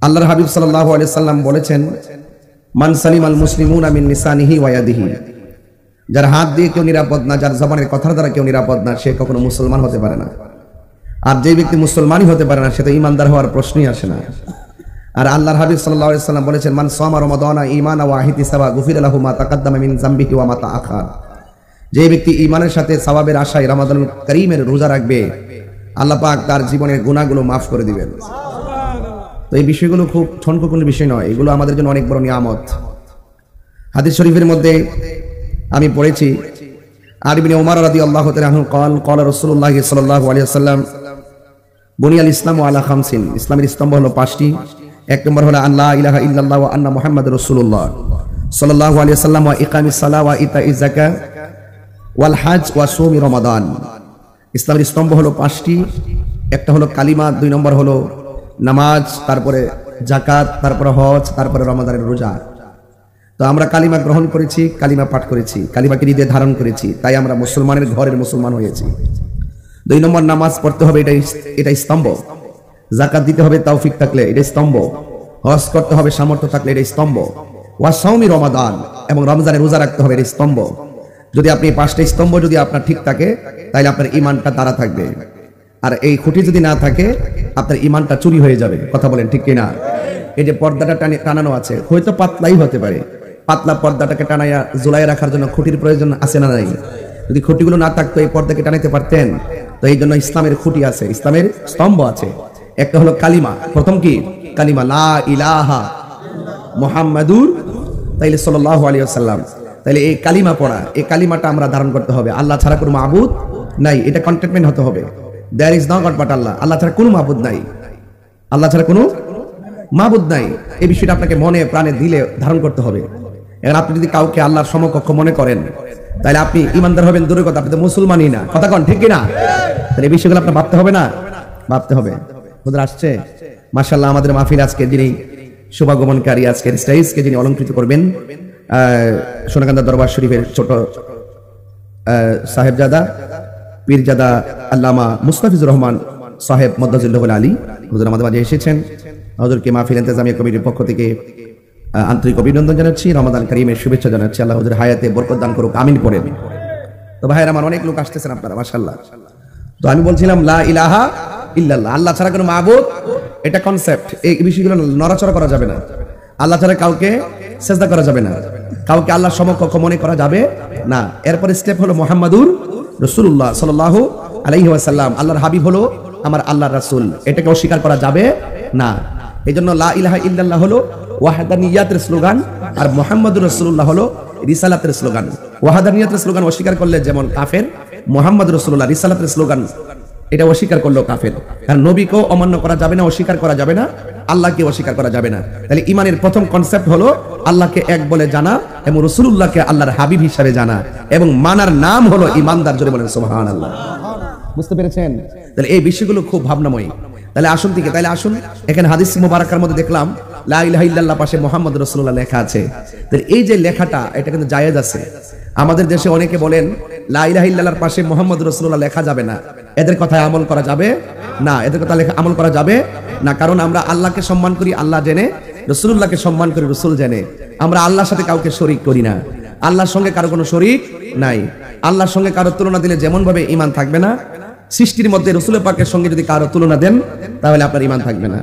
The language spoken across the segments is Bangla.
আল্লাহর হাবিব সাল্লাল্লাহু আলাইহি সাল্লাম বলেছেন, মান সালিমাল মুসলিমুনা মিন লিসানিহি ওয়া ইয়াদিহি, যার হাত দিয়ে কেউ নিরাপদ না, যার জবানের কথার দ্বারা কেউ নিরাপদ না, সে কখনো মুসলমান হতে পারে না। আর যে ব্যক্তি মুসলমানই হতে পারে না, সে তো ঈমানদার হওয়ার প্রশ্নই আসে না। আর আল্লাহর হাবিব সাল্লাল্লাহু আলাইহি সাল্লাম বলেছেন, মান সামা রমাদানা ঈমানান ওয়া ইহতিসাবা গুফিরা লাহু মা তাকাদ্দামা মিন যামবিহি ওয়া মা তাআখার, যে ব্যক্তি ঈমানের সাথে সওয়াবের আশায় রমাদানুল কারীমের রোজা রাখবে, আল্লাহ পাক তার জীবনের গুনাহগুলো মাফ করে দিবেন। তো এই বিষয়গুলো খুব ঠনকো বিষয় নয়, এগুলো আমাদের জন্য অনেক বড় নিয়ামত। হাদিস শরীফের মধ্যে আমি পড়েছি, আর ইবনে ওমর রাদিয়াল্লাহু তাআলা আনহু قال قال رسول الله صلى الله عليه وسلم বুনিয়াল ইসলামু আলা খামসিন, ইসলামের স্তম্ভ হলো 5টি। এক নম্বর হলো আল্লাহ ইলাহা ইল্লাল্লাহ ওয়া আন্না মুহাম্মাদুর রাসূলুল্লাহ সাল্লাল্লাহু আলাইহি ওয়াসাল্লাম, ওয়া ইকামিস সালাহ ওয়া ইতাইজ যাকাত ওয়াল হজ ওয়া সুমি রমাদান। ইসলামের স্তম্ভ হলো 5টি, একটা হলো কালিমা, 2 নম্বর হলো নামাজ, তারপরে যাকাত, তারপরে হজ, তারপরে রমাদানের রোজা। তো আমরা কালিমা গ্রহণ করেছি, কালিমা পাঠ করেছি, কালিমাকে হৃদয়ে ধারণ করেছি, তাই আমরা মুসলমানের ঘরের মুসলমান হয়েছি। 2 নম্বর নামাজ পড়তে হবে, এটা স্তম্ভ। যাকাত দিতে হবে তৌফিক থাকলে, এটা স্তম্ভ। হজ করতে হবে সামর্থ্য থাকলে, এটা স্তম্ভ। ওয়া সাওমি রমাদান, এবং রমজানের রোজা রাখতে হবে, এটা স্তম্ভ। যদি আপনি 5টা স্তম্ভ যদি আপনার ঠিক থাকে, তাহলে আপনার ঈমানটা তারা থাকবে। আর এই খুঁটি যদি না থাকে, আপনার ঈমানটা চুরি হয়ে যাবে। কথা বলেন ঠিক কিনা? এই যে পর্দাটা টানানো আছে, হয়তো পাতলাই হতে পারে, পাতলা পর্দাটাকে টানাইয়া ঝুলাইয়া রাখার জন্য খুঁটির প্রয়োজন আছে না নাই? যদি খুঁটিগুলো না থাকতো এই পর্দাকে টানাইতে পারতেন? তো এই জন্য ইসলামের খুঁটি আছে, ইসলামের স্তম্ভ আছে। একটা হলো কালিমা, প্রথম কি? কালিমা লা ইলাহা মুহাম্মাদুর তাইলে সাল্লাল্লাহু আলাইহি ওয়াসাল্লাম। তাইলে এই কালিমা পড়া, এই কালিমাটা আমরা ধারণ করতে হবে। আল্লাহ ছাড়া কোনো মাবুদ নাই, এটা কন্টেন্টমেন্ট হতে হবে। There is no God but Allah, Allah ছাড়া কোনো মাবুদ নাই, আল্লাহ ছাড়া কোনো মাবুদ নাই। এই বিষয়টা আপনাকে মনে প্রাণে দিলে ধারণ করতে হবে। এখন আপনি যদি কাউকে আল্লাহর সমকক্ষ মনে করেন, তাহলে আপনি ইমানদার হবেন দূরের কথা, আপনি তো মুসলমানই না। কথা কন ঠিক কিনা? তাহলে এই বিষয়গুলো আপনার ভাবতে হবে না? ভাবতে হবে। হুজুর আসছে মাশাআল্লাহ, আমাদের মাহফিল আজকে যিনি শুভাগমনকারী, আজকের স্টেজকে যিনি অলংকৃত করবেন, সোনাকান্দা দরবার শরীফের ছোট সাহেবজাদা পীরজাদা আল্লামা মুস্তাফিজুর রহমান সাহেব মদ্দাজিল্লাহুল আলী হুজুর আমাদের মাঝে এসেছেন। হুজুরকে মাহফিল ইন্তেজামিয়া কমিটির পক্ষ থেকে আন্তরিক অভিনন্দন জানাচ্ছি, রমাদান কারীমের শুভেচ্ছা জানাচ্ছি। আল্লাহ হুজুর হায়াতে বরকত দান করুক, আমিন পড়েন। তো ভাইয়ের আমার অনেক লোক আসতেছেন আপনারা, মাশাআল্লাহ। তো আমি বলছিলাম লা ইলাহা ইল্লাল্লাহ, আল্লাহ ছাড়া কোনো মাবুদ, এটা কনসেপ্ট। এই বিষয়গুলো নড়াচড়া করা যাবে না। আল্লাহ ছাড়া কাউকে সিজদা করা যাবে না, কাউকে আল্লাহর সমকক্ষ মনে করা যাবে না। এরপরে স্টেপ হলো মুহাম্মাদুর রাসূলুল্লাহ সাল্লাল্লাহু আলাইহি ওয়াসাল্লাম, আল্লাহর হাবিব হলো আমার আল্লাহর রাসূল, এটাকে অস্বীকার করা যাবে না। এইজন্য লা ইলাহা ইল্লাল্লাহ হলো ওয়াহদানিয়াতের স্লোগান, আর মুহাম্মাদুর রাসূলুল্লাহ হলো রিসালাতের স্লোগান। ওয়াহদানিয়াতের স্লোগান অস্বীকার করলে যেমন কাফের, মুহাম্মাদুর রাসূলুল্লাহ রিসালাতের স্লোগান এটা অস্বীকার করলো কাফের। কারণ নবীকেও অমান্য করা যাবে না, অস্বীকার করা যাবে না, আল্লাহকে অস্বীকার করা যাবে না। তাহলে ঈমানের প্রথম কনসেপ্ট হলো আল্লাহকে এক বলে জানা এবং রাসূলুল্লাহকে আল্লাহর হাবিব হিসেবে জানা, এবং মানার নাম হলো ঈমানদার। জোরে বলেন সুবহানাল্লাহ। বুঝতে পেরেছেন? তাহলে এই বিষয়গুলো খুব ভাবনাময়ী। তাহলে আসুন থেকে, তাহলে আসুন, এখানে হাদিস মুবারাকার মধ্যে দেখলাম লা ইলাহা ইল্লাল্লাহ পাশে মুহাম্মাদুর রাসূলুল্লাহ লেখা আছে। তাহলে এই যে লেখাটা, এটা কিন্তু জায়েজ আছে। আমাদের দেশে অনেকে বলেন লা ইলাহা ইল্লাল্লাহর পাশে মুহাম্মাদুর রাসূলুল্লাহ লেখা যাবে না, এদের কথায় আমল করা যাবে না, এদের কথা লেখা আমল করা যাবে না। কারণ আমরা আল্লাহকে সম্মান করি আল্লাহ জেনে, রাসূলুল্লাহকে সম্মান করি রাসূল জেনে। আমরা আল্লাহর সাথে কাউকে শরীক করি না, আল্লাহর সঙ্গে কারো কোনো শরীক নাই। আল্লাহর সঙ্গে কারো তুলনা দিলে যেমন ভাবে ঈমান থাকবে না, সৃষ্টির মধ্যে রাসূল পাকের সঙ্গে যদি কারো তুলনা দেন, তাহলে আপনার ঈমান থাকবে না।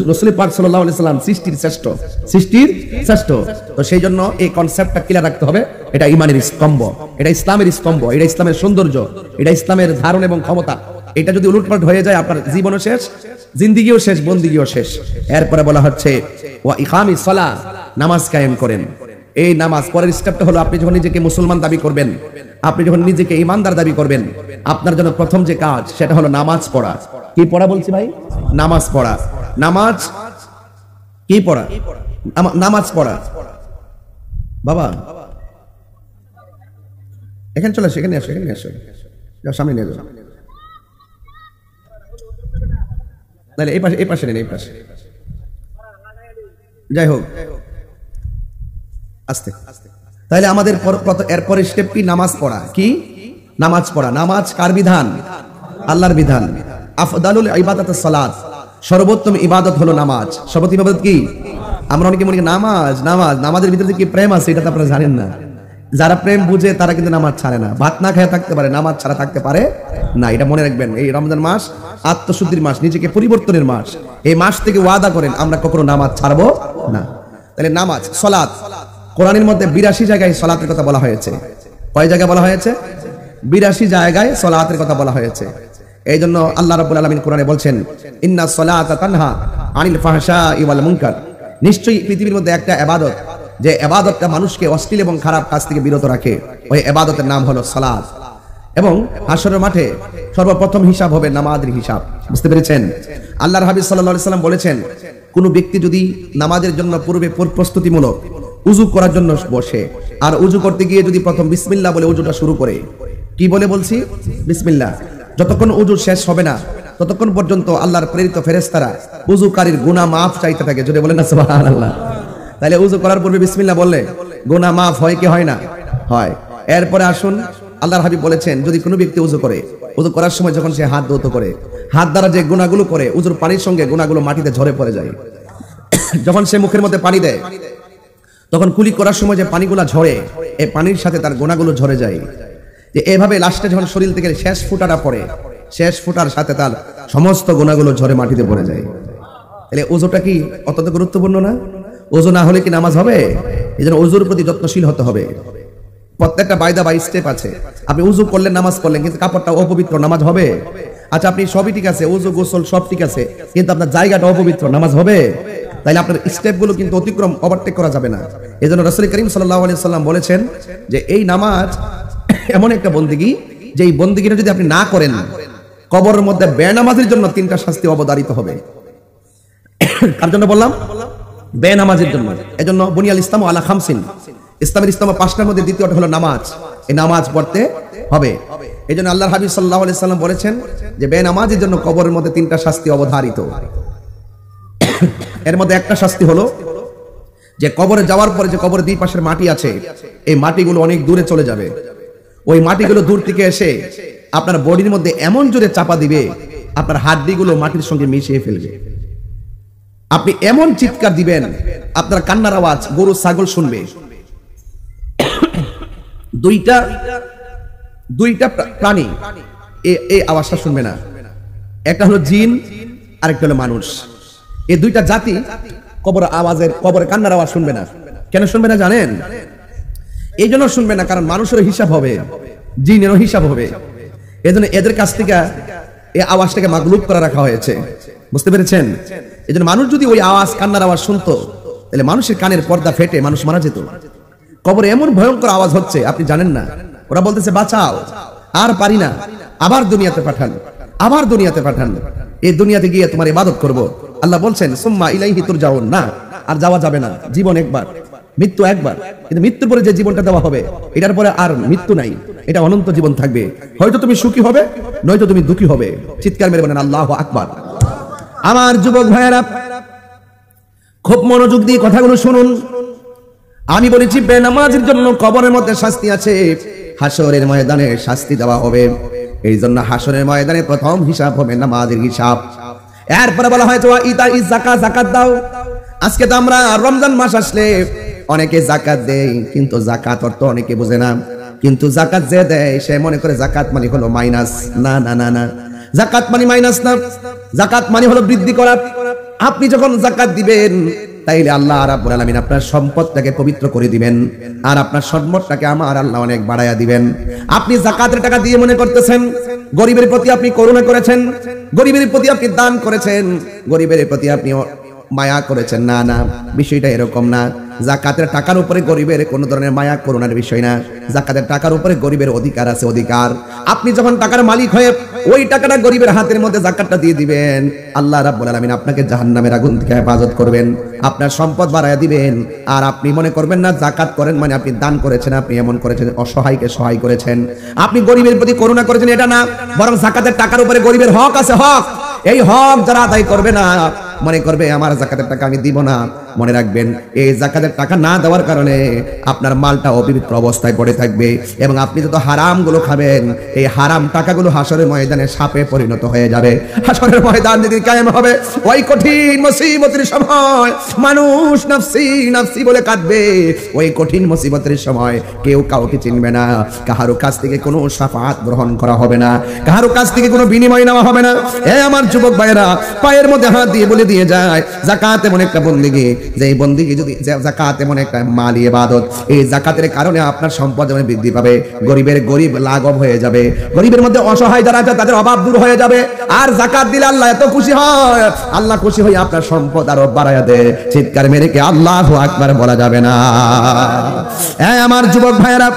রাসূল পাক সাল্লাল্লাহু আলাইহি সাল্লাম সৃষ্টির শ্রেষ্ঠ, সৃষ্টির শ্রেষ্ঠ। তো সেই জন্য এই কনসেপ্টটা ক্লিয়ার রাখতে হবে। এটা ঈমানের স্তম্ভ, এটা ইসলামের স্তম্ভ, এটা ইসলামের সৌন্দর্য, এটা ইসলামের ধারণ এবং ক্ষমতা। এটা যদি উলটপালট হয়ে যায়, আপনার জীবনও শেষ, জিন্দেগিও শেষ, বন্দিগিও শেষ। এরপরে বলা হচ্ছে ওয়া ইকামিস সালাহ, নামাজ কায়েম করেন। এই নামাজ, পরের স্টেপটা হলো আপনি যখন নিজেকে মুসলমান দাবি করবেন, আপনি যখন নিজেকে ঈমানদার দাবি করবেন, আপনার জন্য প্রথম যে কাজ সেটা হলো নামাজ পড়া। কি পড়া বলছি ভাই? নামাজ পড়া। নামাজ কি পড়া? নামাজ পড়া। বাবা এখানে চলে আসো, এখানে আসো, এখানে আসো, যাও সামনে নিয়ে যাও। তাহলে এই পাশে, এই পাশে নেন, এই পাশে। যাই হোক, আস্তে। তাহলে আমাদের এরপরে স্টেপ কি? নামাজ পড়া। কি? নামাজ পড়া। নামাজ কার বিধান? আল্লাহর বিধান। আফদালুল ইবাদাতুস সালাত, সর্বোত্তম ইবাদত হলো নামাজ। সর্বোত্তম ইবাদত কি? আমরা অনেকে মনে করি নামাজ নামাজ, নামাজের ভিতরে কি প্রেম আছে এটা তো আপনারা জানেন না। যারা প্রেম বুঝে তারা কিন্তু নামাজ ছাড়ে না। ভাত না খেয়ে থাকতে পারে, নামাজ ছাড়া থাকতে পারে না। এটা মনে রাখবেন। এই রমজান মাস আত্মশুদ্ধির মাস, নিজেকে পরিবর্তনের মাস। এই মাস থেকে ওয়াদা করেন আমরা কখনো নামাজ ছাড়বো না। তাহলে নামাজ, সালাত, কোরআনের মধ্যে 82 জায়গায় সালাতের কথা বলা হয়েছে। কয় জায়গায় বলা হয়েছে? 82 জায়গায় সালাতের কথা বলা হয়েছে। এই জন্য আল্লাহ রাব্বুল আলামিন কোরআনে বলছেন, ইন্নাস সালাতা তানহা আনিল ফাহশাই ওয়াল মুনকার। নিশ্চয়ই পৃথিবীর মধ্যে একটা ইবাদত, যে ইবাদতটা মানুষকে অশ্লীল এবং খারাপ কাজ থেকে বিরত রাখে, ওই ইবাদতের নাম হলো সালাত। এবং হাশরের মাঠে সর্বপ্রথম হিসাব হবে নামাজের হিসাব। বুঝতে পেরেছেন? আল্লাহর হাবিব সাল্লাল্লাহু আলাইহি সাল্লাম বলেছেন, কোন ব্যক্তি যদি নামাজের জন্য পূর্বে প্রস্তুতিমূলক উযু করার জন্য বসে, আর উযু করতে গিয়ে যদি প্রথম বিসমিল্লাহ বলে উযুটা শুরু করে, কি বলে বলছি? বিসমিল্লাহ। যতক্ষণ উযু শেষ হবে না ততক্ষণ পর্যন্ত আল্লাহর প্রেরিত ফেরেশতারা উযুকারীর গুনাহ মাফ চাইতে থাকে। যদি বলেন না সুবহানাল্লাহ। তাহলে উযু করার পূর্বে বিসমিল্লাহ বললে গুনাহ মাফ হয় কি হয় না? হয়। এরপরে আসুন, আল্লাহর হাবিব বলেছেন, যদি কোনো ব্যক্তি উযু করে, উযু করার সময় যখন সে হাত ধৌত করে, হাত দ্বারা যে গুনাহগুলো করে উযুর পানির সঙ্গে গুনাহগুলো মাটিতে ঝরে পড়ে যায়। যখন সে মুখের মধ্যে পানি দেয়, তখন কুলি করার সময় যে পানিগুলো ঝরে, এই পানির সাথে তার গুনাহগুলো ঝরে যায়। যে এভাবে লাস্টে যখন শরীর থেকে শেষ ফুটাটা পড়ে, শেষ ফুটার সাথে তার সমস্ত গুনাহগুলো ঝরে মাটিতে পড়ে যায়। তাহলে ওযুটা কি অত্যন্ত গুরুত্বপূর্ণ না? ওযু না হলে কি নামাজ হবে? এজন্য ওযুর প্রতি যত্নশীল হতে হবে। প্রত্যেকটা বায়দা বাই স্টেপ আছে। আপনি উযু করলেন, নামাজ পড়লেন, কিন্তু কাপড়টা অপবিত্র, নামাজ হবে? আচ্ছা, আপনি সবই ঠিক আছে, উযু গোসল সব ঠিক আছে, কিন্তু আপনার জায়গাটা অপবিত্র, নামাজ হবে? তাইলে আপনার স্টেপগুলো কিন্তু অতিক্রম, ওভারটেক করা যাবে না। এজন্য রাসূল করিম সাল্লাল্লাহু আলাইহি সাল্লাম বলেছেন যে এই নামাজ এমন একটা বন্দেগী, যে এই বন্দেগীটা যদি আপনি না করেন, কবরের মধ্যে বেনামাজির জন্য 3টা শাস্তি অবধারিত হবে। কার জন্য বললাম? বেনামাজির জন্য। এজন্য বুনিয়াল ইসলামু আলা খামসিন, ইসলামের ইসলাম 5টার মধ্যে দ্বিতীয়টা হলো নামাজ। এই নামাজ পড়তে হবে। এজন্য আল্লাহর হাবিব সাল্লাল্লাহু আলাইহি সাল্লাম বলেছেন যে বেনামাজির জন্য কবরের মধ্যে 3টা শাস্তি অবধারিত। এর মধ্যে একটা শাস্তি হলো যে কবরে যাওয়ার পরে যে কবরের দুই পাশের মাটি আছে, এই মাটিগুলো অনেক দূরে চলে যাবে। ওই মাটিগুলো দূর থেকে এসে আপনার বডির মধ্যে এমন জোরে চাপা দিবে, আপনার হাড্ডিগুলো মাটির সঙ্গে মিশিয়ে ফেলবে। আপনি এমন চিৎকার দিবেন, আপনার কান্নার আওয়াজ গরু ছাগল শুনবে। দুইটা প্রাণী এই আওয়াজটা শুনবে না। একটা হলো জিন, আরেকটা হলো মানুষ। এই দুইটা জাতি কবরের কান্নার আওয়াজ শুনবে না। কেন শুনবে না জানেন? এই জন্য শুনবে না, কারণ মানুষেরও হিসাব হবে, জিনেরও হিসাব হবে। এই জন্য এদের কাছ থেকে এই আওয়াজটাকে মাগলুব করে রাখা হয়েছে। বুঝতে পেরেছেন? এই জন্য মানুষ যদি ওই আওয়াজ, কান্নার আওয়াজ শুনতো, তাহলে মানুষের কানের পর্দা ফেটে মানুষ মারা যেত। কবরে এমন ভয়ঙ্কর আওয়াজ হচ্ছে, আপনি জানেন না। ওরা বলতেছে বাঁচাও, আর পারি না, আবার দুনিয়াতে পাঠান, আবার দুনিয়াতে পাঠান, এই দুনিয়াতে গিয়ে তোমার ইবাদত করব। আল্লাহ বলছেন সুম্মা ইলাইহি তুরজাউন, না, আর যাওয়া যাবে না। জীবন একবার, মৃত্যু একবার, কিন্তু মৃত্যুর পরে যে জীবনটা দেওয়া হবে, এটার পরে আর মৃত্যু নাই, এটা অনন্ত জীবন থাকবে। হয়তো তুমি সুখী হবে, নয়তো তুমি দুঃখী হবে। চিৎকার মেরে বলেন আল্লাহু আকবার। আমার যুবক ভাইয়েরা, খুব মনোযোগ দিয়ে কথাগুলো শুনুন। আমি বলেছি বেনামাজির জন্য কবরের মধ্যে শাস্তি আছে, হাসরের ময়দানে শাস্তি দেওয়া হবে। এই জন্য হাসরের ময়দানে প্রথম হিসাব হবে নামাজের হিসাব। এরপরে বলা হয়েছে যাকাত দাও। আজকে তো আমরা রমজান মাস আসলে অনেকে যাকাত দেয়, কিন্তু যাকাত অর্থ অনেকে বোঝে না। কিন্তু যাকাত যে দেয় সে মনে করে যাকাত মানে হলো মাইনাস। না না না না, যাকাত মানে মাইনাস না, যাকাত মানে হলো বৃদ্ধি করা। আপনি যখন যাকাত দিবেন, তাইলে আল্লাহ রাব্বুল আলামিন আপনার সম্পদটাকে পবিত্র করে দিবেন, আর আপনার সম্পদটাকে আমার আল্লাহ অনেক বাড়ায়া দিবেন। আপনি যাকাতের টাকা দিয়ে মনে করতেছেন গরিবের প্রতি আপনি করুণা করেছেন, গরিবের প্রতি আপনি দান করেছেন, গরিবের প্রতি আপনি মায়া করেছেন। না না, বিষয়টা এরকম না। যাকাতের টাকার উপরে গরিবের কোনো ধরনের মায়া করুণার বিষয় না। যাকাতের টাকার উপরে গরিবের অধিকার আছে, অধিকার। আপনি যখন টাকার মালিক হয়ে ওই টাকাটা গরিবের হাতের মধ্যে যাকাতটা দিয়ে দিবেন, আল্লাহ রাব্বুল আলামিন আপনাকে জাহান্নামের আগুন থেকে হেফাজত করবেন, আপনার সম্পদ বাড়ায়া দিবেন। আর আপনি মনে করবেন না যাকাত করেন মানে আপনি দান করেছেন, আপনি এমন করেছেন, অসহায়কে সহায় করেছেন, আপনি গরিবের প্রতি করুণা করেছেন, এটা না। বরং যাকাতের টাকার উপরে গরিবের হক আছে, হক। এই হক যারা আদায় করবে না, মনে করবে আমার যাকাতের টাকা আমি দিব না, মনে রাখবেন এই যাকাতের টাকা না দেওয়ার কারণে আপনার মালটা অপবিত্র অবস্থায় পড়ে থাকবে এবং আপনি যত হারামগুলো খাবেন এই হারাম টাকাগুলো হাসরের ময়দানে সাপে পরিণত হয়ে যাবে। হাসরের ময়দান যেদিন কায়েম হবে ওই কঠিন মুসিবতের সময় মানুষ নাফসি নাফসি বলে কাঁদবে। ওই কঠিন মুসিবতের সময় কেউ কাউকে চিনবে না, কাহারো কাছ থেকে কোনো শাফাআত গ্রহণ করা হবে না, কাহারো কাছ থেকে কোনো বিনিময় নেওয়া হবে না। আমার যুবক ভাইরা পায়ের মধ্যে হাত দিয়ে বলে দিয়ে যায় যাকাত এমন একটা বন্দেগী, যে এই বন্দেগী যদি যাকাত এমন একটা মালি ইবাদত, এই যাকাতের কারণে আপনার সম্পদ যেমন বৃদ্ধি পাবে, গরিবের গরিব লাঘব হয়ে যাবে, গরিবের মধ্যে অসহায় যারা আছে তাদের অভাব দূর হয়ে যাবে। আর যাকাত দিলে আল্লাহ এত খুশি হয়, আল্লাহ খুশি হয়ে আপনার সম্পদ আরো বাড়ায়া দেয়। চিৎকার মেরে কে আল্লাহু আকবার বলা যাবে না। আমার যুবক ভাইরা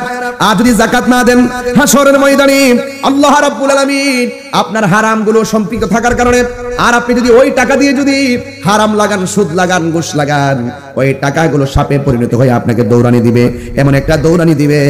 আর যদি যাকাত না দেন হাসরের ময়দানে আল্লাহ রাব্বুল আলামিন আপনার হারামগুলো সম্পৃক্ত থাকার কারণে, আর আপনি যদি ওই টাকা দিয়ে যদি হারাম লাগান, সুদ লাগান, ঘুষ লাগান, ওই টাকাগুলো সাপে পরিণত হয়ে আপনাকে দৌড়ানি দিবে, এমন একটা দৌড়ানি দিবে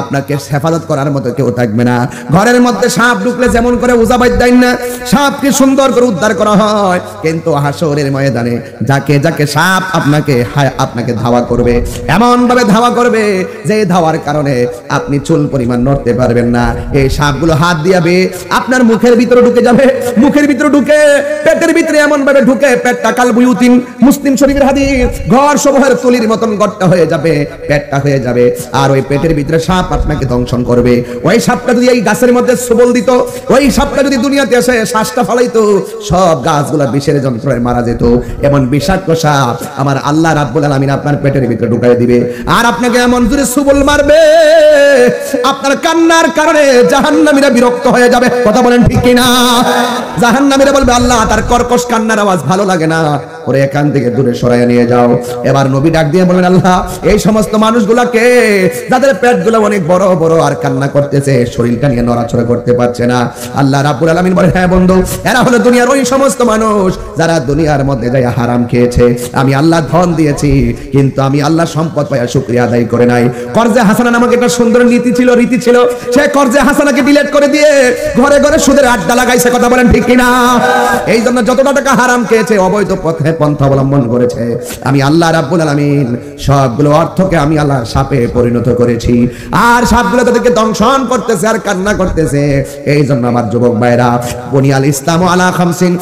আপনাকে হেফাজত করার মতো কেউ থাকবে না। ঘরের মধ্যে সাপ ঢুকলে যেমন করে ওজাবাই দেন না, সাপকে সুন্দর করে উদ্ধার করা হয়, কিন্তু হাসরের ময়দানে যাকে যাকে সাপ আপনাকে ধাওয়া করবে, এমন ভাবে ধাওয়া করবে যে ধাওয়ার কারণে আপনি চুল পরিমাণ নড়তে পারবেন না। এই সাপগুলো হাত দিয়াবে আপনার মুখের ভিতরে ঢুকে যাবে, মুখের ভিতরে ঢুকে পেটের ভিতরে এমন ভাবে ঢুকে পেটটা কালবুয়ুতিন, মুসলিম শরীফের হাদিস, ঘর সমূহের তুলির মতন গট্টা হয়ে যাবে, পেটটা হয়ে যাবে, আর ওই পেটের ভিতরে সাপ আপনাকে দংশন করবে। ওই সাপটা যদি এই গাছের মধ্যে সবল দিত, ওই সাপটা যদি দুনিয়াতে এসে শ্বাসটা ফালাইতো, সব গাছগুলা বিষের যন্ত্রণায় মারা যেত। এমন বিষাক্ত সাপ আমার আল্লাহ রাব্বুল আলামিন আপনার পেটের ভিতরে ঢুকাই দিবে, আর আপনাকে এমন জোরে সবল মারবে আপনার কান্নার কারণে জাহান্নামীরা বিরক্ত হয়ে যাবে। কথা বলেন ঠিক কিনা? জাহান্নামীরা বলবে আল্লাহ তার কর্কশ কান্নার আওয়াজ ভালো লাগে না, ওরে এখান থেকে দূরে সরাইয়া নিয়ে যাও। এবার নবী ডাক দিয়ে বলবেন আল্লাহ এই সমস্ত মানুষগুলোকে যাদের পেটগুলো অনেক বড় বড় আর কান্না করতেছে, শরীরটা নিয়ে নড়াচড়া করতে পারছে না, আল্লাহ রাব্বুল আলামিন বলেন হ্যাঁ বন্ধু, এরা হলো দুনিয়ার ওই সমস্ত মানুষ যারা দুনিয়ার মধ্যে যায় হারাম খেয়েছে। আমি আল্লাহ ধন দিয়েছি কিন্তু আমি আল্লাহ সম্পদ পাইয়া শুকরিয়া আদায় করে নাই। কর্জে হাসানা নামক একটা সুন্দর রীতি ছিল, সে কর্জে হাসানাকে ডিলিট করে দিয়ে ঘরে ঘরে সুদের আড্ডা লাগাইছে। কথা বলেন ঠিক কিনা? এই জন্য যতটা টাকা হারাম খেয়েছে, অবৈধ পথে পন্থা অবলম্বন করেছে, আমি আল্লাহ রাব্বুল আলামিন সবগুলো অর্থকে আমি আল্লাহর সাপে পরিণত করেছি, আর সাপগুলো তাদেরকে দংশন করতেছে আর কান্না করতেছে। এই জন্য আমার যুবক ভাইরা, বুনিয়াল ইসলামু আলা খামসিন,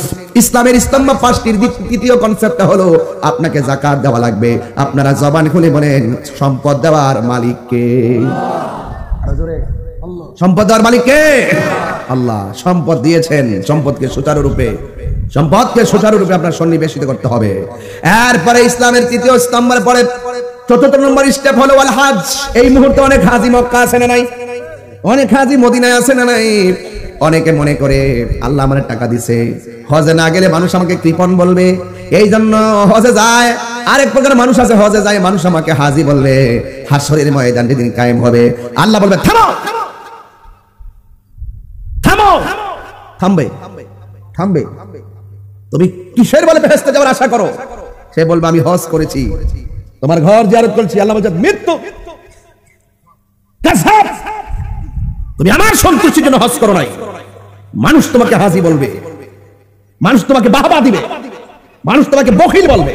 ইসলামের স্তম্ভ পাঁচটির তৃতীয় কনসেপ্টটা হলো আপনাকে যাকাত দেওয়া লাগবে। আপনারা জবান খুলে বলেন সম্পদ দেওয়ার মালিক কে? সম্পদ দেওয়ার মালিক কে? আল্লাহ। সম্পদ দিয়েছেন, সম্পদকে সুচারুরূপে আপনার সন্নিবেশিত করতে হবে। এরপরে ইসলামের তৃতীয় স্তম্ভের পরে চতুর্থ নম্বর স্টেপ হলো আল হজ। এই মুহূর্তে অনেক হাজী মক্কা আছে না নাই? অনেক হাজী মদিনায় আছে না নাই? অনেকে মনে করে আল্লাহ আমার টাকা দিছে, হজে না গেলে মানুষ আমাকে কৃপণ বলবে, এই জন্য হজে যায়। আরেক প্রকার মানুষ আছে, হজে যায় মানুষ আমাকে হাজী বলবে। হাসরের ময়দান যেদিন কায়েম হবে আল্লাহ বলবে থামো, থামবে, তুমি কিসের বলে বেহেশতে যাওয়ার আশা করো? সে বলবে আমি হজ করেছি, তোমার ঘর জিয়ারত করেছি। আল্লাহ বলছে মৃত্যু, তুমি আমার সন্তুষ্টির জন্য হজ করো নাই। মানুষ তোমাকে হাজী বলবে, মানুষ তোমাকে বাহবা দিবে, মানুষ তোমাকে বখিল বলবে,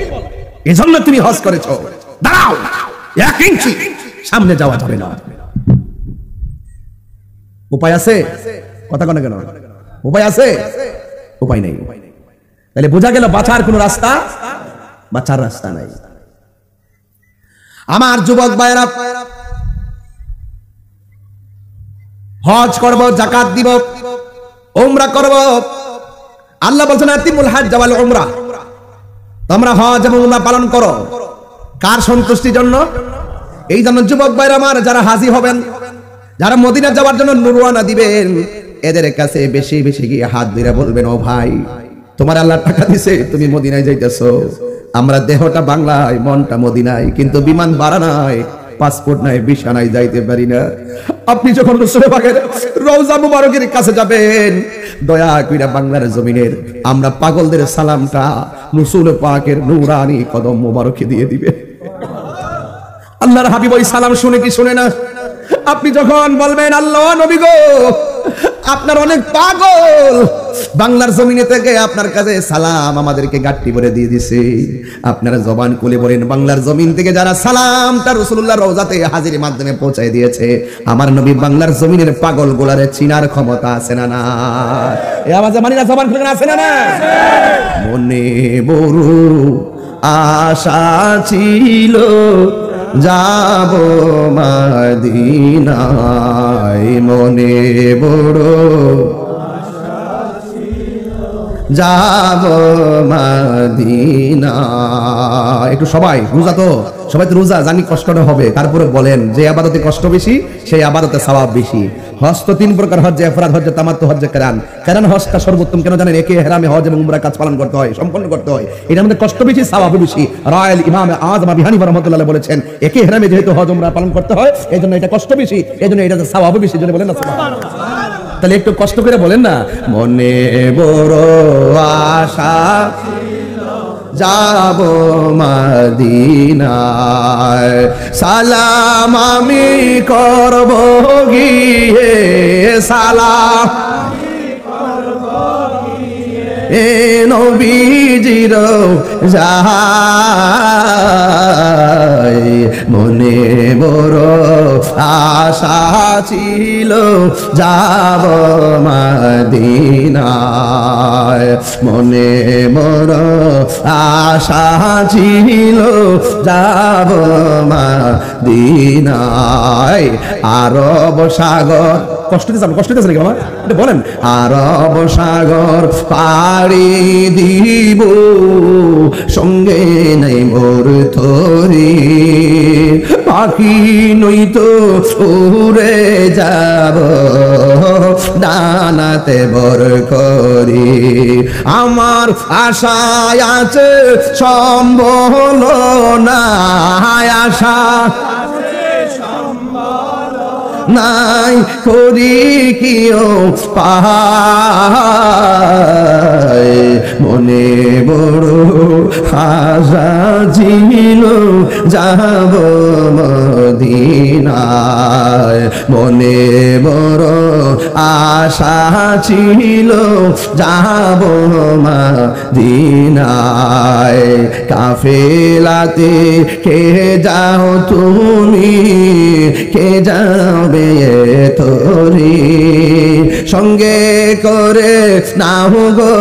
এজন্য তুমি হজ করেছো। দাঁড়াও, এক ইঞ্চি সামনে যাওয়া যাবে না। উপায় আছে? কথা কেন কেন উপায় আছে? উপায় নেই। তাহলে বোঝা গেল বাঁচার কোন রাস্তা, বাঁচার রাস্তা নাই। আমার যুবক ভাইরা, হজ করব, যাকাত দিব, উমরা করব। আল্লাহ বলছেন আতিমুল হজ্জ ওয়াল উমরা, তোমরা হজ এবং উমরা পালন করো। কার সন্তুষ্টির জন্য? এই জন্য যুবক ভাইরা আমার, যারা হাজী হবেন, যারা মদিনা যাওয়ার জন্য রওনা দিবেন, এদের কাছে বেশি বেশি গিয়ে হাত ধরে বলবেন ও ভাই, তোমার আল্লাহ টাকা দিছে, তুমি মদিনায় যাইতেছো। আমরা দেহটা বাংলায়, মনটা মদিনায়, কিন্তু বিমান ভাড়া নাই, পাসপোর্ট নাই, ভিসা নাই, যাইতে পারি না। আপনি যখন রাসূল পাকের রওজা মুবারকের কাছে যাবেন, দয়া কইরা বাংলার জমিনের আমরা পাগলদের সালামটা রাসূল পাকের নূরানি কদম মুবারকে দিয়ে দিবে। আল্লাহর হাবিব ওই সালাম শুনে কি শুনে না? আপনি যখন বলবেন আল্লাহ নবী গো আপনার অনেক পাগল। বাংলার জমিনে থেকে আপনার কাছে সালাম আমাদেরকে গাট্টি ভরে দিয়ে দিছে। আপনারা জবান খুলে বলেন, বাংলার জমিন থেকে যারা সালামটা রাসূলুল্লাহ রওজাতে হাজির মাধ্যমে পৌঁছায় দিয়েছে, আমার নবী বাংলার জমিনের পাগল গোলারে চিনার ক্ষমতা আছে না? না এই আওয়াজে মানি না, জবান খুলে আছে না? না মনে বড় আশা ছিল যাব মদিনায়, মনে বড় যাব মদিনা। একটু সবাই রোজা, তো সবাই তো রোজা, জানি কষ্টটা হবে, তারপরে বলেন যে আবাদতে কষ্ট বেশি সেই আবাদতে সওয়াব বেশি। হজ তো তিন প্রকার, হজ্জে ইফরাদ, হজ্জে তামাত্তু, হজ্জে কিরান। কারণ হজটা সর্বোত্তম কেন জানেন? একে ইহরামে হজ এবং উমরা কাজ পালন করতে হয়, সম্পন্ন করতে হয়। এটার মধ্যে কষ্ট বেশি, সওয়াব বেশি। রায়াল ইমাম আযম আবু হানিফা রাহমাতুল্লাহ বলেছেন, একে ইহরামে যেহেতু হজ উমরা পালন করতে হয়, এজন্য এটা কষ্ট বেশি, এজন্য এটাতে সওয়াব বেশি। যদি বলেন না সুবহানাল্লাহ, তাহলে একটু কষ্ট করে বলেন না, মনে বড় আশা যাব মদিনায়, সালাম আমি করব গিয়ে, সালাম এ নবীজির যায়, মনে বড় আশা ছিল যাব মদিনায়, মনে বড় আশা ছিল যাব মদিনায়। আরব সাগর, কষ্ট দিয়েছেন, কষ্ট দিয়েছেন নাকি আমার? এটা বলেন, আরব সাগর পাড়ি দিব, সঙ্গে নাই মোর তরি, পাখি নই তো উড়ে যাব ডানাতে বর করি, আমার আশায় আছে সম্বল না, আশা নাই করি কিও পায়, মনে বড় আশা ছিল যাব মদিনায়, মনে বড় আশা ছিল যাব মদিনায়। কাফেলাতে কে যাও তুমি, কে যাবে তোরি, সঙ্গে করে নাও গো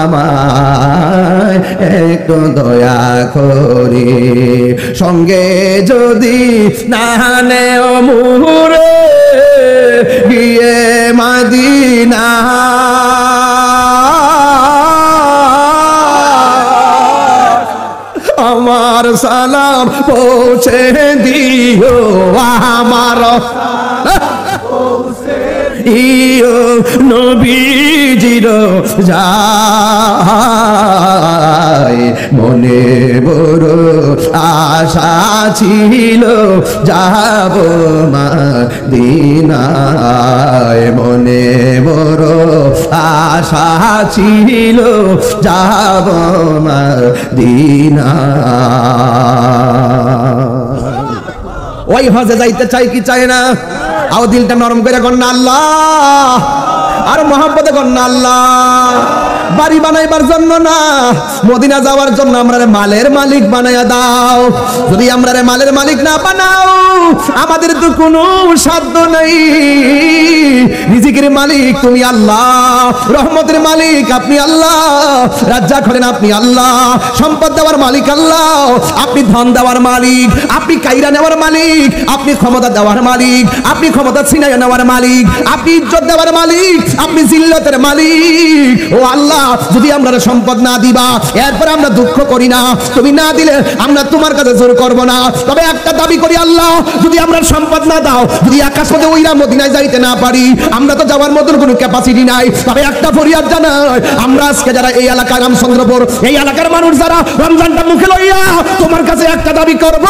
আমায় একটু দয়া করি, সঙ্গে যদি না নেও মুরে গিয়ে মদিনা, আমার সালাম পৌঁছে দিও, আমার ইয়ো নবীজির যায়, মনে বড় আশা ছিল যাব মদিনায়, মনে বড় আশা ছিল যাব মদিনায়। ওই হজে যাইতে চাই কি চাই না? আও দিলটা নরম করে কন্যা আল্লাহ, আর মহব্বতে কন্যা আল্লাহ। বাড়ি বানাইবার জন্য না, মদিনা যাওয়ার জন্য আমরা মালের মালিক বানাইয়া দাও। যদি আমরা মালের মালিক না বানাও, আমাদের তো কোনো সাধ্য নাই। রিজিকের মালিক তুমি আল্লাহ, রহমতের মালিক আপনি আল্লাহ, রাজ্জাক হলেন আপনি আল্লাহ, সম্পদ দেওয়ার মালিক আল্লাহ, আপনি ধন দেওয়ার মালিক, আপনি কাইরা নেওয়ার মালিক, আপনি ক্ষমতা দেওয়ার মালিক, আপনি ক্ষমতা ছিনাইয়া নেওয়ার মালিক, আপনি ইজ্জত দেওয়ার মালিক, আপনি জিল্লতের মালিক। ও আল্লাহ, যদি আমরা সম্পদ না দিবা, এরপর আমরা দুঃখ করি না, তুমি না দিলে আমরা তোমার কাছে জোর করব না। তবে একটা দাবি করি আল্লাহ, যদি আমরা সম্পদ না দাও, যদি আকাশ পথে ওইরা মদিনায় যাইতে না পারি, আমরা তো যাওয়ার মতন কোনো ক্যাপাসিটি নাই। তবে একটা ফরিয়াদ জানাই, আমরা আজকে যারা এই এলাকার রামচন্দ্রপুর, এই এলাকার মানুষ যারা রমজানটা মুখে লইয়া তোমার কাছে একটা দাবি করব,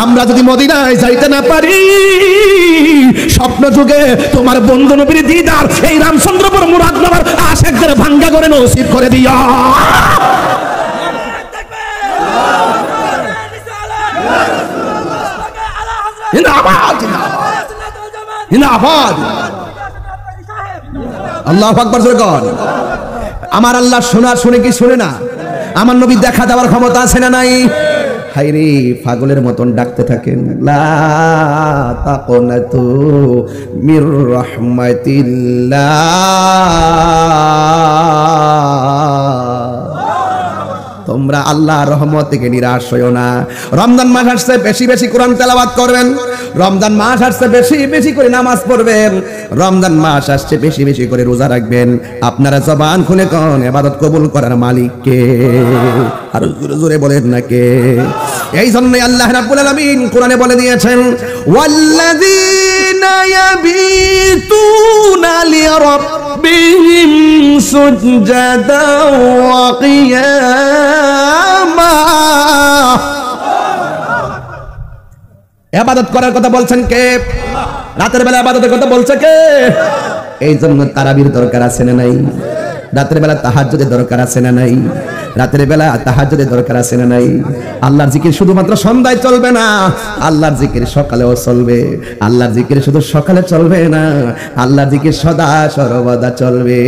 আমরা যদি মদিনায় যাইতে না পারি, স্বপ্ন যুগে তোমার বন্ধু নবীর দিদার এই রামচন্দ্রপুর মুরাদনগর আশেকদের ভাঙ্গা করে নসিব করে দিও। জিন্দাবাদ। আল্লাহু আকবার জোরে কর। আমার আল্লাহ শোনা শুনে কি শুনে না? আমার নবী দেখা দেওয়ার ক্ষমতা আছে না নাই? হায়রে পাগলের মতন ডাকতে থাকেন, লা তাকনাতু মির রাহমাতিল্লাহ। তোমরা আল্লাহর রহমত থেকে নিরাশ হইও না। রমজান মাস আসছে, বেশি বেশি কোরআন তেলাওয়াত করবেন। রমজান মাস আসছে, বেশি বেশি করে নামাজ পড়বেন। রমজান মাস আসছে, বেশি বেশি করে রোজা রাখবেন। আপনারা জবান খুলে কোন ইবাদত কবুল করার মালিক কে? আর জোরে জোরে বলেন না কে? এই জন্যই আল্লাহ রাব্বুল আলামিন কোরআনে বলে দিয়েছেন, ওয়াল্লাযীনা ইয়াবিতুনা লিরাব্বিহিম সুজদাও ওয়া কিয়ামা। ইবাদত করার কথা বলছেন কে? রাতের বেলা ইবাদতের কথা বলছে কে? এই জন্য তারাবির দরকার আছে না নাই? রাতের বেলা তাহাজ্জুদের দরকার আছে না নাই? রাতের বেলা তাহাজ্জুদের দরকার আছে না নাই? আল্লাহর জিকির শুধুমাত্র সন্ধ্যায় চলবে না, আল্লাহর জিকির সকালেও চলবে। আল্লাহর জিকির শুধু সকালে চলবে না, আল্লাহর জিকির সদা সর্বদা চলবে।